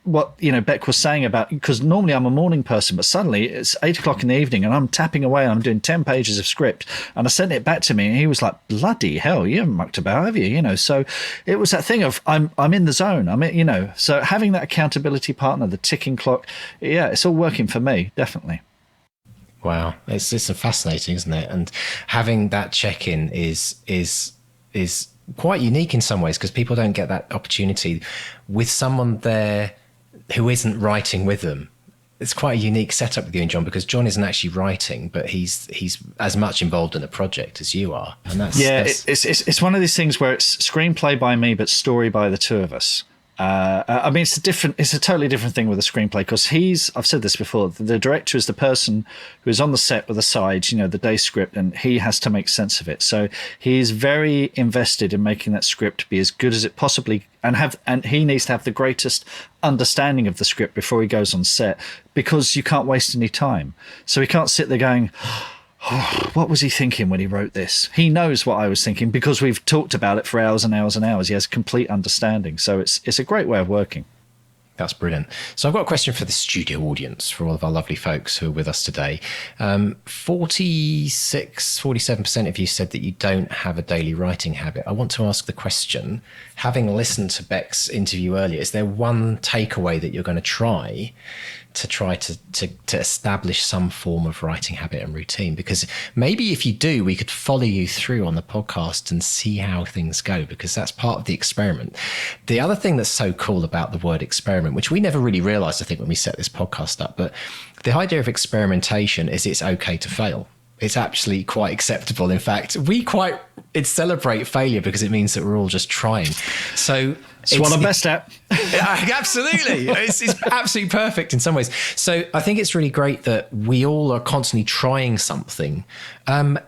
What Beck was saying about, because normally I'm a morning person, but suddenly it's 8 o'clock in the evening and I'm tapping away and I'm doing 10 pages of script, and I sent it back to me and he was like, bloody hell, you haven't mucked about, have you? So it was that thing of I'm in the zone. So having that accountability partner, the ticking clock, it's all working for me, definitely. Wow, it's fascinating, isn't it? And having that check-in is quite unique in some ways, because people don't get that opportunity with someone there who isn't writing with them. It's quite a unique setup with you and John, because John isn't actually writing, but he's as much involved in the project as you are. And it's one of these things where it's screenplay by me, but story by the two of us. It's a totally different thing with a screenplay, because I've said this before, the director is the person who is on the set with the sides, the day script, and he has to make sense of it. So he's very invested in making that script be as good as it possibly, and he needs to have the greatest understanding of the script before he goes on set, because you can't waste any time. So he can't sit there going, oh, what was he thinking when he wrote this? He knows what I was thinking, because we've talked about it for hours and hours and hours. He has complete understanding. So it's a great way of working. That's brilliant. So I've got a question for the studio audience, for all of our lovely folks who are with us today. 47% of you said that you don't have a daily writing habit. I want to ask the question, having listened to Beck's interview earlier, is there one takeaway that you're going to try to establish some form of writing habit and routine? Because maybe if you do, we could follow you through on the podcast and see how things go, because that's part of the experiment. The other thing that's so cool about the word experiment, which we never really realized, I think, when we set this podcast up, but the idea of experimentation is it's okay to fail. It's actually quite acceptable. In fact, we celebrate failure, because it means that we're all just trying. So it's what I'm best at. Absolutely. It's absolutely perfect in some ways. So I think it's really great that we all are constantly trying something, and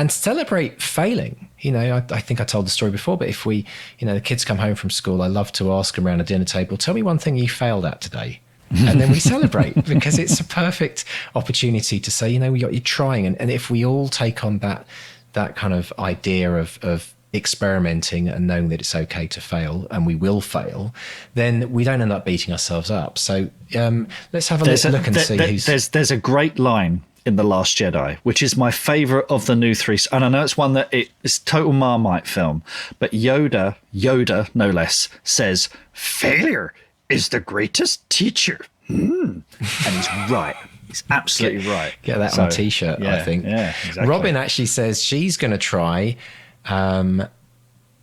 celebrate failing. I think I told the story before, but if the kids come home from school, I love to ask them around a dinner table, tell me one thing you failed at today. and then we celebrate, because it's a perfect opportunity to say, you're trying. And if we all take on that kind of idea of experimenting and knowing that it's okay to fail, and we will fail, then we don't end up beating ourselves up. So let's have a look and see who's... There's a great line in The Last Jedi, which is my favourite of the new three. And I know it's one that it's total Marmite film, but Yoda, no less, says, "Failure is the greatest teacher." And he's right. He's absolutely right. Get that on a T-shirt, I think. Yeah, exactly. Robin actually says she's going to try adding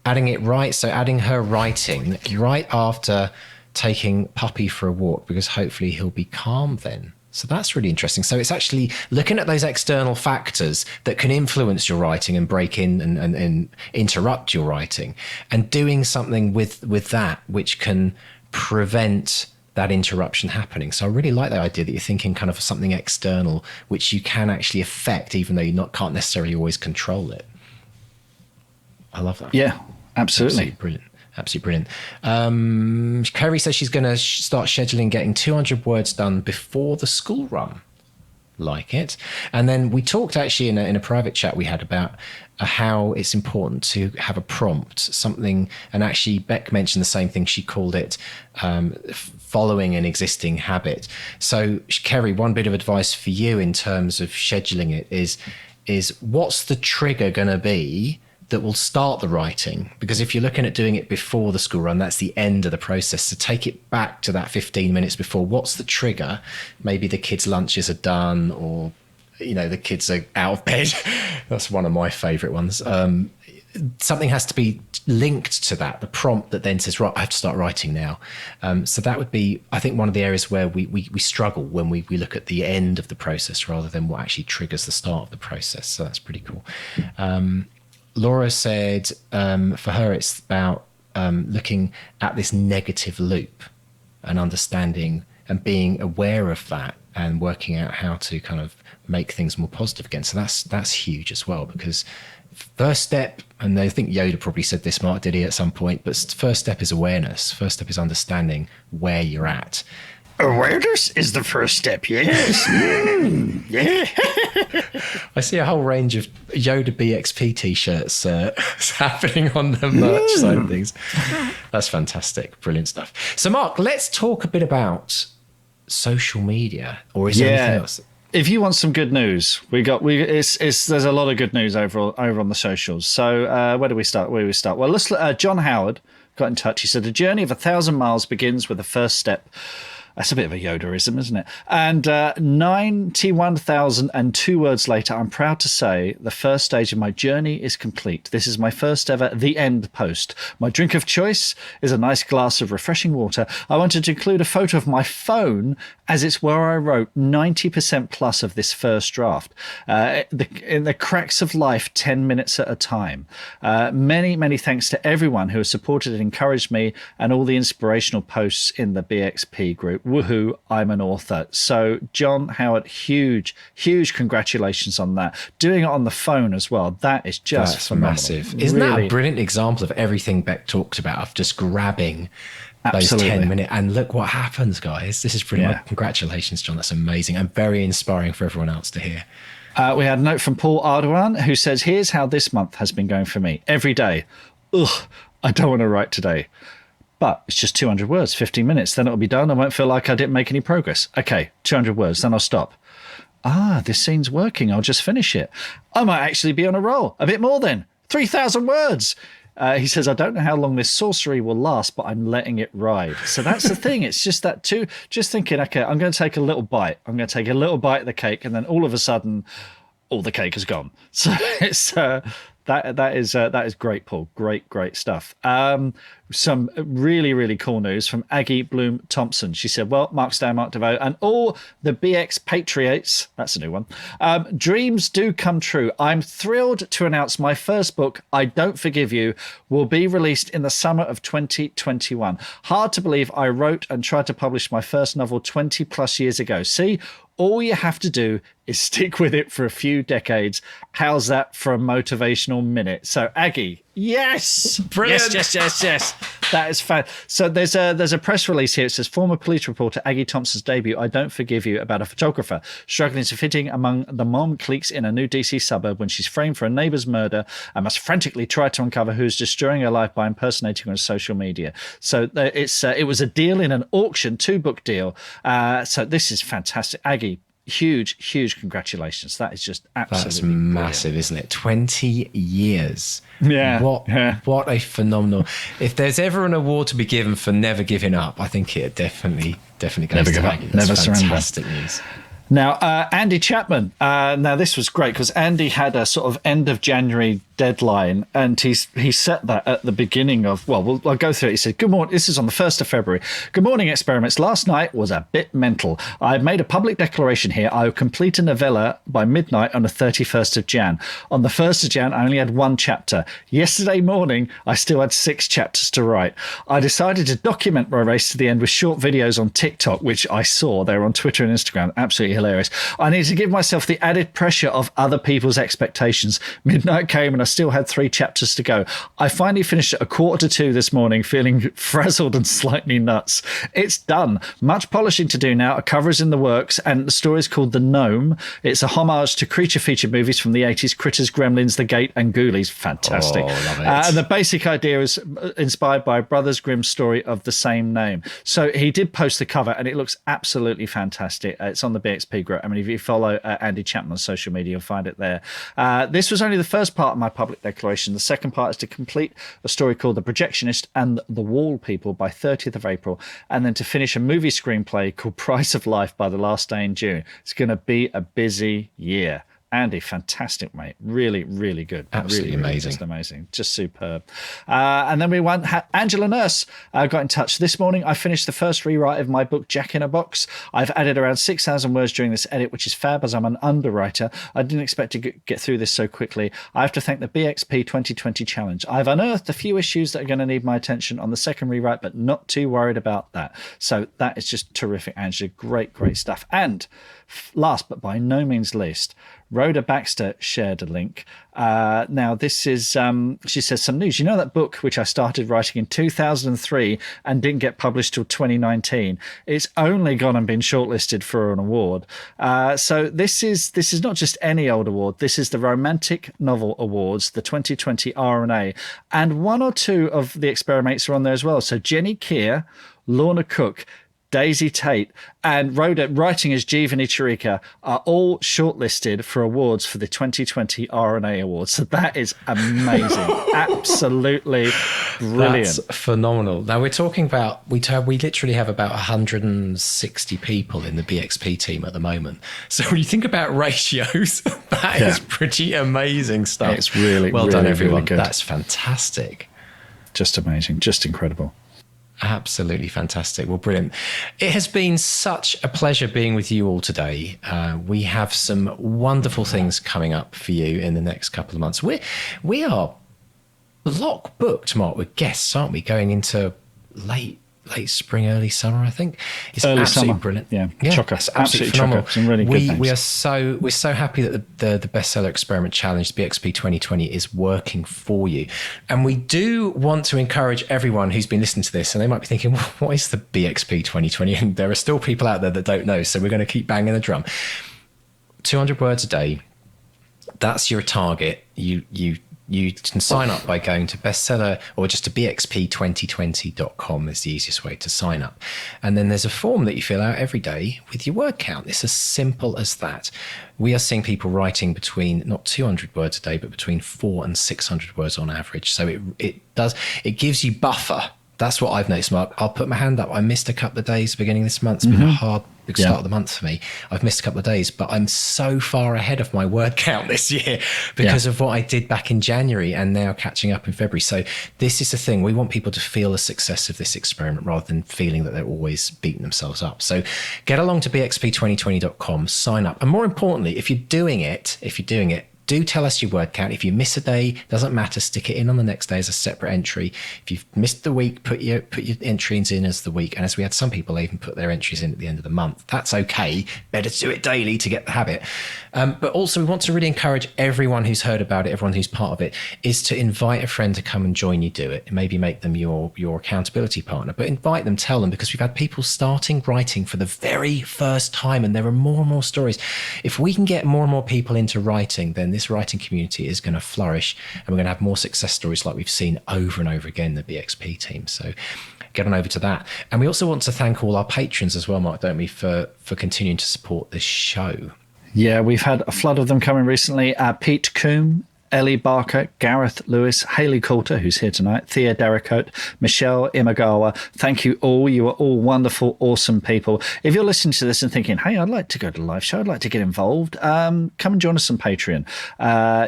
it right. So adding her writing right after taking Puppy for a walk, because hopefully he'll be calm then. So that's really interesting. So it's actually looking at those external factors that can influence your writing and break in and interrupt your writing, and doing something with that which can prevent that interruption happening. So I really like the idea that you're thinking kind of something external which you can actually affect, even though you can't necessarily always control it. I love that. Yeah, absolutely. Absolutely brilliant. Kerry says she's going to start scheduling getting 200 words done before the school run. Like it. And then we talked actually in a private chat we had about how it's important to have a prompt, something, and actually Beck mentioned the same thing. She called it following an existing habit. So Kerry, one bit of advice for you in terms of scheduling it is what's the trigger going to be that will start the writing? Because if you're looking at doing it before the school run, that's the end of the process. So take it back to that 15 minutes before. What's the trigger? Maybe the kids' lunches are done, or, the kids are out of bed. That's one of my favorite ones. Something has to be linked to that, the prompt that then says, right, I have to start writing now. So that would be, I think, one of the areas where we struggle when we look at the end of the process rather than what actually triggers the start of the process. So that's pretty cool. Laura said for her it's about looking at this negative loop and understanding and being aware of that and working out how to kind of make things more positive again. So that's huge as well, because first step, and I think Yoda probably said this, Mark, did he, at some point, but first step is awareness. First step is understanding where you're at. Awareness is the first step, yes. Yeah. I see a whole range of Yoda BXP t-shirts happening on the merch side of things. That's fantastic. Brilliant stuff. So, Mark, let's talk a bit about social media, or is there anything else? If you want some good news, there's a lot of good news over on the socials. So where do we start? Well, let's John Howard got in touch. He said, "A journey of 1,000 miles begins with the first step." That's a bit of a Yodaism, isn't it? And 91,002 words later, I'm proud to say the first stage of my journey is complete. This is my first ever The End post. My drink of choice is a nice glass of refreshing water. I wanted to include a photo of my phone, as it's where I wrote 90% plus of this first draft. In the cracks of life, 10 minutes at a time. Many, many thanks to everyone who has supported and encouraged me, and all the inspirational posts in the BXP group. Woohoo, I'm an author. So John Howard, huge congratulations on that. Doing it on the phone as well. That is just phenomenal. Massive. Isn't that a brilliant example of everything Beck talked about, of just grabbing those 10 minutes, and look what happens, guys. This is brilliant. Yeah. Congratulations, John. That's amazing and very inspiring for everyone else to hear. We had a note from Paul Ardoan, who says, "Here's how this month has been going for me. Every day. Ugh, I don't want to write today. But it's just 200 words, 15 minutes. Then it'll be done. I won't feel like I didn't make any progress. Okay, 200 words, then I'll stop. This scene's working. I'll just finish it. I might actually be on a roll. A bit more then. 3,000 words. He says, I don't know how long this sorcery will last, but I'm letting it ride. So that's the thing. It's just that just thinking, okay, I'm going to take a little bite. I'm going to take a little bite of the cake. And then all of a sudden, all the cake is gone. So it's... That is great, Paul. Great stuff. Some really, really cool news from Aggie Bloom Thompson. She said, well, Mark Stowe, Mark DeVoe, and all the BX Patriots, that's a new one, dreams do come true. I'm thrilled to announce my first book, I Don't Forgive You, will be released in the summer of 2021. Hard to believe I wrote and tried to publish my first novel 20 plus years ago. See, all you have to do is stick with it for a few decades. How's that for a motivational minute? So Aggie, yes, Brilliant. yes. That is fun. So there's a press release here. It says, former police reporter Aggie Thompson's debut, I Don't Forgive You, about a photographer struggling to fit in among the mom cliques in a new DC suburb when she's framed for a neighbour's murder and must frantically try to uncover who's destroying her life by impersonating her on social media. So it was a deal in an auction, 2-book deal. So this is fantastic. Aggie, huge congratulations. That is just absolutely That's massive, isn't it? 20 years. Yeah. What a phenomenal. If there's ever an award to be given for never giving up, I think it definitely goes Never to give up, Aggie. That's never surrender. fantastic news. Now, Andy Chapman. Now, this was great because Andy had a sort of end of January deadline, and he set that at the beginning of, I'll go through it. He said, good morning. This is on the 1st of February. Good morning, experiments. Last night was a bit mental. I've made a public declaration here. I will complete a novella by midnight on the 31st of Jan. On the 1st of Jan, I only had 1 chapter. Yesterday morning, I still had 6 chapters to write. I decided to document my race to the end with short videos on TikTok, which I saw. They were on Twitter and Instagram. Absolutely hilarious. I need to give myself the added pressure of other people's expectations. Midnight came and I still had 3 chapters to go. I finally finished at 1:45 this morning, feeling frazzled and slightly nuts. It's done. Much polishing to do now. A cover is in the works, and the story is called The Gnome. It's a homage to creature feature movies from the 80s, Critters, Gremlins, The Gate, and Ghoulies. Fantastic. Oh, love it. And the basic idea is inspired by Brothers Grimm's story of the same name. So he did post the cover, and it looks absolutely fantastic. It's on the BXP group. I mean, if you follow Andy Chapman on social media, you'll find it there. This was only the first part of my public declaration. The second part is to complete a story called The Projectionist and the Wall People by 30th of April, and then to finish a movie screenplay called Price of Life by the last day in June. It's going to be a busy year. Andy, fantastic, mate. Really good. Absolutely really, amazing. Just amazing. Just superb. And then we went, Angela Nurse got in touch. This morning, I finished the first rewrite of my book, Jack in a Box. I've added around 6,000 words during this edit, which is fab as I'm an underwriter. I didn't expect to get through this so quickly. I have to thank the BXP 2020 challenge. I've unearthed a few issues that are going to need my attention on the second rewrite, but not too worried about that. So that is just terrific, Angela. Great stuff. And last but by no means least, Rhoda Baxter shared a link. Now, this is, she says, some news. You know that book which I started writing in 2003 and didn't get published till 2019? It's only gone and been shortlisted for an award. So this is not just any old award. This is the Romantic Novel Awards, the 2020 R&A. And 1 or 2 of the experiments are on there as well. So Jenny Keir, Lorna Cook, Daisy Tate, and Rhoda, writing as Jeevani Charika, are all shortlisted for awards for the 2020 R&A Awards. So that is amazing. Absolutely brilliant. That's phenomenal. Now we're talking about, we literally have about 160 people in the BXP team at the moment. So when you think about ratios, that is pretty amazing stuff. It's really, well really, done, everyone. really good. That's fantastic. Just amazing. Just incredible. Absolutely fantastic. Well, brilliant. It has been such a pleasure being with you all today. We have some wonderful things coming up for you in the next couple of months. We are lock booked, Mark, with guests, aren't we? Going into late spring, early summer, I think. It's early absolutely summer. Brilliant. Yeah, chocker. It's absolutely phenomenal. Some really good things. We're so happy that the Bestseller Experiment Challenge, the BXP 2020, is working for you. And we do want to encourage everyone who's been listening to this, and they might be thinking, well, what is the BXP 2020? And there are still people out there that don't know, so we're going to keep banging the drum. 200 words a day. That's your target. You can sign up by going to Bestseller or just to bxp2020.com is the easiest way to sign up. And then there's a form that you fill out every day with your word count. It's as simple as that. We are seeing people writing between not 200 words a day, but between 400 and 600 words on average. So it gives you buffer. That's what I've noticed, Mark. I'll put my hand up. I missed a couple of days beginning this month. It's been a hard big start of the month for me. I've missed a couple of days, but I'm so far ahead of my word count this year because of what I did back in January and now catching up in February. So this is the thing. We want people to feel the success of this experiment rather than feeling that they're always beating themselves up. So get along to bxp2020.com, sign up. And more importantly, if you're doing it, do tell us your word count. If you miss a day, doesn't matter, stick it in on the next day as a separate entry. If you've missed the week, put your entries in as the week. And as we had some people even put their entries in at the end of the month. That's okay. Better to do it daily to get the habit. But also we want to really encourage everyone who's heard about it, everyone who's part of it, is to invite a friend to come and join you do it. And maybe make them your accountability partner, but invite them, tell them, because we've had people starting writing for the very first time and there are more and more stories. If we can get more and more people into writing, then this writing community is going to flourish and we're going to have more success stories like we've seen over and over again, the BXP team. So get on over to that. And we also want to thank all our patrons as well, Mark, don't we, for continuing to support this show. Yeah, we've had a flood of them coming recently. Pete Coombe, Ellie Barker, Gareth Lewis, Hayley Coulter, who's here tonight, Thea Derricote, Michelle Imagawa. Thank you all. You are all wonderful, awesome people. If you're listening to this and thinking, hey, I'd like to go to the live show, I'd like to get involved, come and join us on Patreon.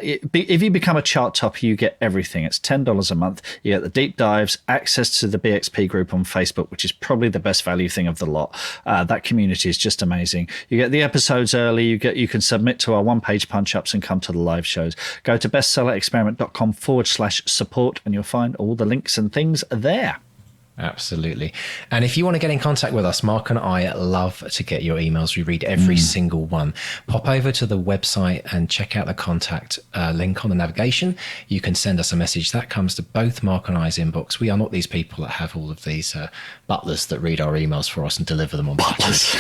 If you become a chart topper, you get everything. It's $10 a month. You get the deep dives, access to the BXP group on Facebook, which is probably the best value thing of the lot. That community is just amazing. You get the episodes early. You can submit to our one-page punch-ups and come to the live shows. Go to bestsellerexperiment.com/support and you'll find all the links and things there. Absolutely. And if you want to get in contact with us, Mark and I love to get your emails. We read every single one. Pop over to the website and check out the contact link on the navigation. You can send us a message. That comes to both Mark and I's inbox. We are not these people that have all of these butlers that read our emails for us and deliver them on butlers.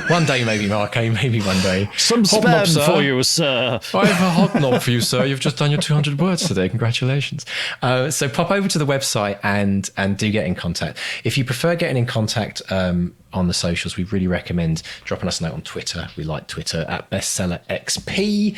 One day, maybe, Mark, maybe one day. Some spam for you, sir. I have a hot knob for you, sir. You've just done your 200 words today. Congratulations. So pop over to the website and do get in contact. If you prefer getting in contact on the socials, we really recommend dropping us a note on Twitter. We like Twitter at BestsellerXP,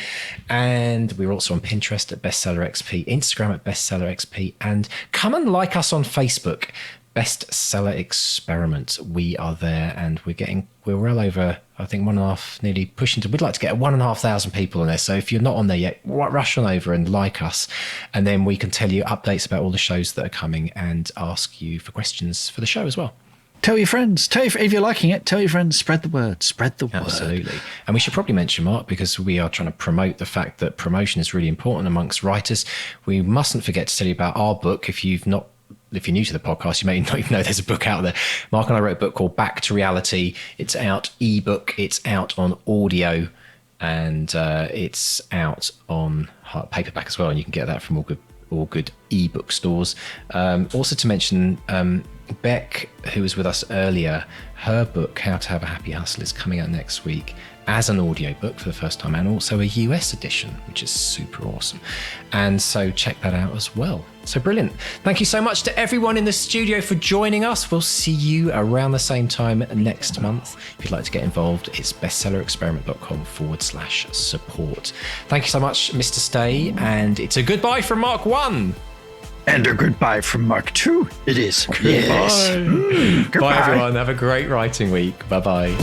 and we're also on Pinterest at BestsellerXP, Instagram at BestsellerXP, and come and like us on Facebook, Bestseller Experiment. We are there, and we're well over, I think, nearly pushing to, we'd like to get 1,500 people on there. So if you're not on there yet, rush on over and like us, and then we can tell you updates about all the shows that are coming and ask you for questions for the show as well. Tell your friends. If you're liking it, tell your friends. Spread the word. Spread the word. Absolutely. And we should probably mention, Mark, because we are trying to promote the fact that promotion is really important amongst writers. We mustn't forget to tell you about our book. If you're new to the podcast, you may not even know there's a book out there. Mark and I wrote a book called Back to Reality. It's out ebook, it's out on audio, and it's out on paperback as well. And you can get that from all good ebook stores. Also to mention, Beck, who was with us earlier, her book, How to Have a Happy Hustle, is coming out next week as an audiobook for the first time, and also a US edition, which is super awesome. And so check that out as well. So brilliant. Thank you so much to everyone in the studio for joining us. We'll see you around the same time next month. If you'd like to get involved, it's bestsellerexperiment.com/support. Thank you so much, Mr. Stay. And it's a goodbye from Mark 1. And a goodbye from Mark 2. It is. Goodbye. Yes. Bye, everyone. Have a great writing week. Bye-bye.